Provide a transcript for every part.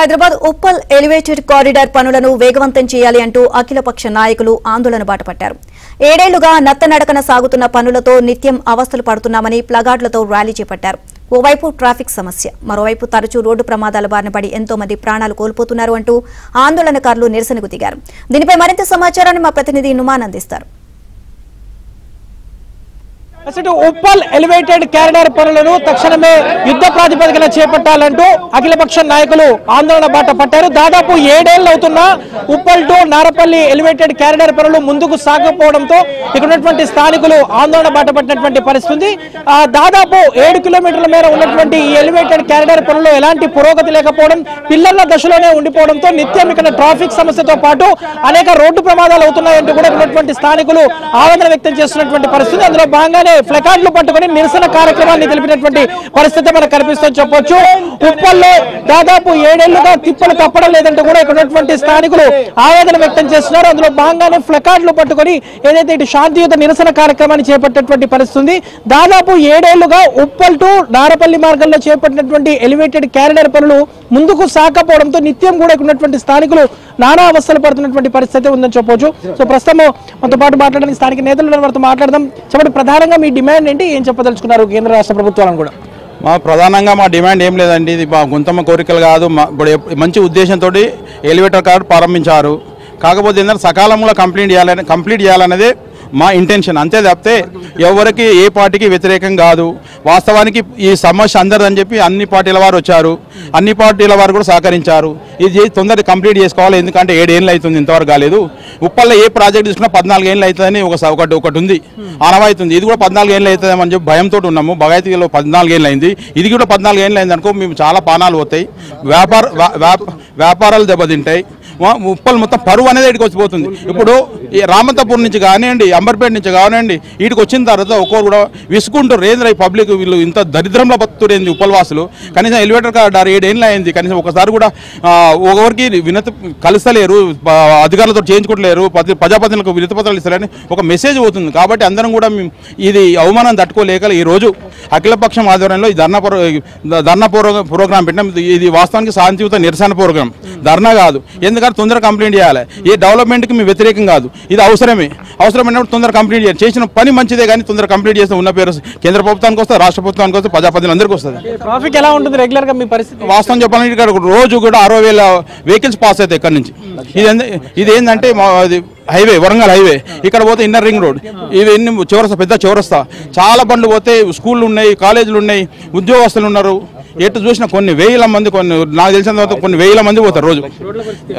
Hyderabad Uppal elevated corridor పనులను వేగవంతం చేయాలి అంటూ అఖిలపక్ష నాయకులు ఆందోళన బాటపట్టారు. 7 ఏళ్లుగా నత్తనడకన సాగుతున్న పనులతో నిత్యం అవస్థలు పడుతున్నామని ప్లగార్డులతో ర్యాలీ చేపట్టారు. ఓవైపు ట్రాఫిక్ సమస్య, మరోవైపు తరచూ రోడ్డు ప్రమాదాల బారిన పడి ఎంతో మంది ప్రాణాలు కోల్పోతున్నారు అంటూ ఆందోళనకారులు నిరసనకు దిగారు. దీనిపై మరింత సమాచారాన్ని మా ప్రతినిధి నుమాన్ అందిస్తారు. ఉప్పల్ ఎలివేటెడ్ కారిడార్ పనులను తక్షణమే యుద్ధ ప్రాతిపదికన చేపట్టాలంటూ అఖిలపక్ష నాయకులు ఆందోళన బాట పట్టారు. దాదాపు 7 ఏళ్లు అవుతున్నా Uppal to Narapally elevated corridor పనులు ముందుకు సాగకపోవడంతో ఇక్కడ ఉన్నటువంటి స్థానికులు ఆందోళన బాట పట్టినటువంటి పరిస్థితి. దాదాపు 7 కిలోమీటర్ల మేర ఉన్నటువంటి ఈ ఎలివేటెడ్ కారిడార్ పనులు ఎలాంటి పురోగతి లేకపోవడం, పిల్లల దశలోనే ఉండిపోవడంతో నిత్యం ఇక్కడ ట్రాఫిక్ సమస్యతో పాటు అనేక రోడ్డు ప్రమాదాలు అవుతున్నాయంటూ కూడా ఉన్నటువంటి స్థానికులు ఆవేదన వ్యక్తం చేస్తున్నటువంటి పరిస్థితి. అందులో భాగంగానే ఫ్లెకార్డులు పట్టుకుని నిరసన కార్యక్రమాన్ని తెలిపినటువంటి పరిస్థితి మనకు కనిపిస్తుందని చెప్పొచ్చు. ఉప్పల్లో దాదాపు 7 ఏళ్లుగా తిప్పలు తప్పడం లేదంటూ కూడా ఇక్కడ ఉన్నటువంటి స్థానికులు ఆవేదన వ్యక్తం చేస్తున్నారు. అందులో భాగంగానే ఫ్లెకార్డులు పట్టుకుని ఏదైతే ఇటు శాంతియుత నిరసన కార్యక్రమాన్ని చేపట్టేటువంటి పరిస్థితి. దాదాపు 7 ఏళ్లుగా ఉప్పల్ టు నారపల్లి మార్గంలో చేపట్టినటువంటి ఎలివేటెడ్ కారిడార్ పనులు ముందుకు సాగకపోవడంతో నిత్యం కూడా ఇక్కడ ఉన్నటువంటి స్థానికులు నానా అవస్థలు పడుతున్నటువంటి పరిస్థితి ఉందని చెప్పొచ్చు. సో ప్రస్తుతం మనతో పాటు మాట్లాడడానికి స్థానిక నేతలు వారితో మాట్లాడదాం. చెప్పండి, ప్రధానంగా మీ డిమాండ్ ఏంటి, ఏం చెప్పదలుచుకున్నారు కేంద్ర రాష్ట్ర ప్రభుత్వాలను కూడా? ప్రధానంగా మా డిమాండ్ ఏం లేదండి, ఇది మా గుంతమ్మ కోరికలు కాదు. ఇప్పుడు మంచి ఉద్దేశంతో ఎలివేటర్ కార్డు ప్రారంభించారు. కాకపోతే ఏంటంటే సకాలంలో కంప్లీట్ చేయాలనేదే మా ఇంటెన్షన్, అంతే తప్పితే ఎవరికి ఏ పార్టీకి వ్యతిరేకం కాదు. వాస్తవానికి ఈ సమస్య అందరిదని చెప్పి అన్ని పార్టీల వారు వచ్చారు, అన్ని పార్టీల వారు కూడా సహకరించారు. ఇది తొందరగా కంప్లీట్ చేసుకోవాలి, ఎందుకంటే 7 ఏళ్ళు అవుతుంది, ఇంతవరకు కాలేదు. ఉప్పల్లో ఏ ప్రాజెక్ట్ తీసుకున్నా 14 ఏళ్ళు అవుతుందని ఒకటి ఉంది, ఆనవాయితుంది. ఇది కూడా 14 ఏళ్ళు అవుతుందని చెప్పి భయంతో ఉన్నాము. భగవతిలో 14 ఏళ్ళు అయింది, ఇది కూడా 14 ఏళ్ళు అయింది అనుకో, మేము చాలా పానాలు పోతాయి, వ్యాపారాలు దెబ్బతింటాయి. ఉప్పల్ మొత్తం పరువు అనేది ఇటుకు వచ్చిపోతుంది. ఇప్పుడు ఈ రామంతపూర్ నుంచి కానివ్వండి, అంబర్పేట నుంచి కానివ్వండి, వీటికి వచ్చిన తర్వాత ఒక్కొక్కరు కూడా విసుకుంటారు, రేంద్ర ఈ పబ్లిక్ వీళ్ళు ఇంత దరిద్రంలో బతుకుతురేంది ఉప్పల్ వాసులు. కనీసం ఎలివేటర్ కార్డు 7 ఏళ్ళు అయింది, కనీసం ఒకసారి కూడా ఒకరికి వినతి కలుస్తలేరు, అధికారులతో చేయించుకోవట్లేరు, ప్రజాప్రతినిధులకు వినతి పత్రాలు ఇస్తారని ఒక మెసేజ్ పోతుంది. కాబట్టి అందరం కూడా ఇది అవమానం తట్టుకోలేక ఈరోజు అఖిలపక్షం ఆధ్వర్యంలో ఈ ధర్నా ప్రోగ్రాం పెట్టినాం. ఇది వాస్తవానికి శాంతియుత నిరసన ప్రోగ్రాం, ధర్నా కాదు. ఎందుకంటే తొందరగా కంప్లీట్ చేయాలి. ఈ డెవలప్మెంట్కి మేము వ్యతిరేకం కాదు, ఇది అవసరమైనప్పుడు తొందరగా కంప్లీట్ చేయాలి. చేసిన పని మంచిదే, కానీ తొందరగా కంప్లీట్ చేస్తే ఉన్న పేరు కేంద్ర ప్రభుత్వానికి వస్తుంది, రాష్ట్ర ప్రభుత్వానికి వస్తుంది, ప్రజాప్రతినిధులందరికీ వస్తుంది. ట్రాఫిక్ ఎలా ఉంటుంది రెగ్యులర్ గా మీ పరిస్థితి? వాస్తవం చెప్పాలంటే ఇక్కడ రోజు కూడా 60,000 వెహికల్స్ పాస్ అవుతాయి ఇక్కడ నుంచి. ఇది ఏంటంటే హైవే, వరంగల్ హైవే, ఇక్కడ పోతే ఇన్నర్ రింగ్ రోడ్, ఇవి ఎన్ని పెద్ద చౌరస్తా, చాలా బండ్లు పోతే, స్కూళ్ళు ఉన్నాయి, కాలేజీలు ఉన్నాయి, ఉద్యోగస్తులు ఉన్నారు. ఎటు చూసినా కొన్ని వేల మంది, నాకు తెలిసిన తర్వాత కొన్ని వేల మంది పోతారు రోజు.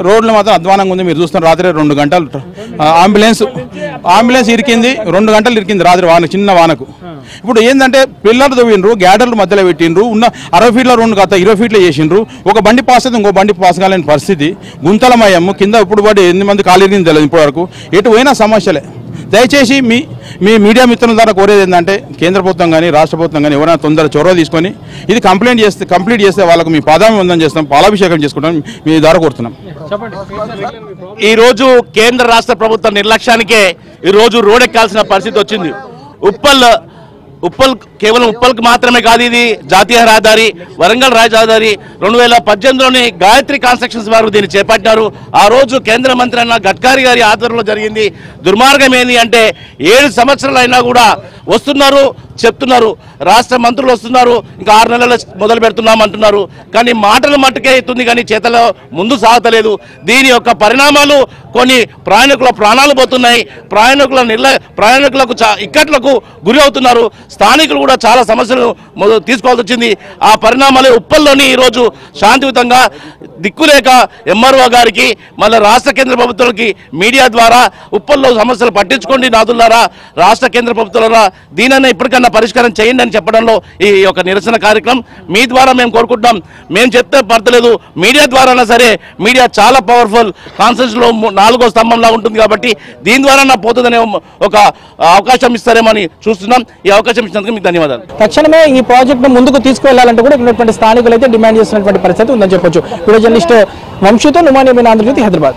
రోడ్లు మాత్రం అధ్వానంగా ఉంది. మీరు చూస్తున్నారు, రాత్రి 2 గంటలు అంబులెన్స్ ఇరికింది, 2 గంటలు ఇరికింది రాత్రి చిన్న వానకు. ఇప్పుడు ఏంటంటే పిల్లలు తవ్విండ్రు, గ్యాడర్లు మధ్యలో పెట్టిండ్రు, ఉన్న 60 ఫీట్ల రోడ్డు కాస్త 20 ఫీట్లు చేసిండ్రు. ఒక బండి పాస్ అయితే ఇంకో బండి పాస్ కాలేని పరిస్థితి, గుంతలమయ్యము, కింద ఇప్పుడు పడి ఎన్ని మంది కాలేజీని తెలియదు ఇప్పటి వరకు. ఎటు పోయినా సమస్యలే. దయచేసి మీ మీడియా మిత్రుల ద్వారా కోరేది ఏంటంటే కేంద్ర ప్రభుత్వం కానీ రాష్ట్ర ప్రభుత్వం కానీ ఎవరైనా తొందరగా చొరవ తీసుకొని ఇది కంప్లీట్ చేస్తే వాళ్ళకు మీ పాదామి వందనం చేస్తాం, పాలాభిషేకం చేసుకుంటాం, మీ ద్వారా కోరుతున్నాం. ఈరోజు కేంద్ర రాష్ట్ర ప్రభుత్వ నిర్లక్ష్యానికే ఈరోజు రోడ్డెక్కాల్సిన పరిస్థితి వచ్చింది. ఉప్పల్ కేవలం ఉప్పల్కి మాత్రమే కాదు, ఇది జాతీయ రహదారి, వరంగల్ రహదారి. 2018లోని గాయత్రి కన్స్ట్రక్షన్స్ వారు దీన్ని చేపట్టారు. ఆ రోజు కేంద్ర మంత్రి అన్న గడ్కరీ గారి ఆధ్వర్యంలో జరిగింది. దుర్మార్గం ఏంది అంటే 7 సంవత్సరాలు అయినా కూడా వస్తున్నారు, చెప్తున్నారు, రాష్ట్ర మంత్రులు వస్తున్నారు, ఇంకా 6 నెలలు మొదలు పెడుతున్నాం అంటున్నారు, కానీ మాటలు మట్టుకే అవుతుంది, కానీ చేతలో ముందు సాగతలేదు. దీని యొక్క పరిణామాలు కొన్ని ప్రయాణికుల ప్రాణాలు పోతున్నాయి, ప్రయాణికులకు ఇక్కట్లకు గురి అవుతున్నారు, స్థానికులు కూడా చాలా సమస్యలు తీసుకోవాల్సి వచ్చింది. ఆ పరిణామాలు ఉప్పల్లోని ఈరోజు శాంతియుతంగా దిక్కులేక ఎంఆర్ఓ గారికి, మళ్ళీ రాష్ట్ర కేంద్ర ప్రభుత్వాలకి మీడియా ద్వారా ఉప్పల్లో సమస్యలు పట్టించుకోండి నాదులారా, రాష్ట్ర కేంద్ర ప్రభుత్వాల దీనైనా ఇప్పటికన్నా పరిష్కారం చేయండి అని చెప్పడంలో ఈ యొక్క నిరసన కార్యక్రమం మీ ద్వారా మేము కోరుకుంటున్నాం. మేము చెప్తే పడతలేదు, మీడియా ద్వారా సరే, మీడియా చాలా పవర్ఫుల్, కాన్స్టిట్యూషన్లో 4వ స్తంభంలా ఉంటుంది, కాబట్టి దీని ద్వారా పోతుందనే ఒక అవకాశం ఇస్తారేమో అని చూస్తున్నాం. ఈ అవకాశం ఇచ్చినందుకు మీకు ధన్యవాదాలు. తక్షణమే ఈ ప్రాజెక్టును ముందుకు తీసుకువెళ్లాలంటూ కూడా ఉన్నటువంటి స్థానికులు అయితే డిమాండ్ చేస్తున్నటువంటి పరిస్థితి ఉందని చెప్పొచ్చు. వీడియో జర్నలిస్ట్ వంశీతో నుమాని ఆంధ్రజ్యోతి, హైదరాబాద్.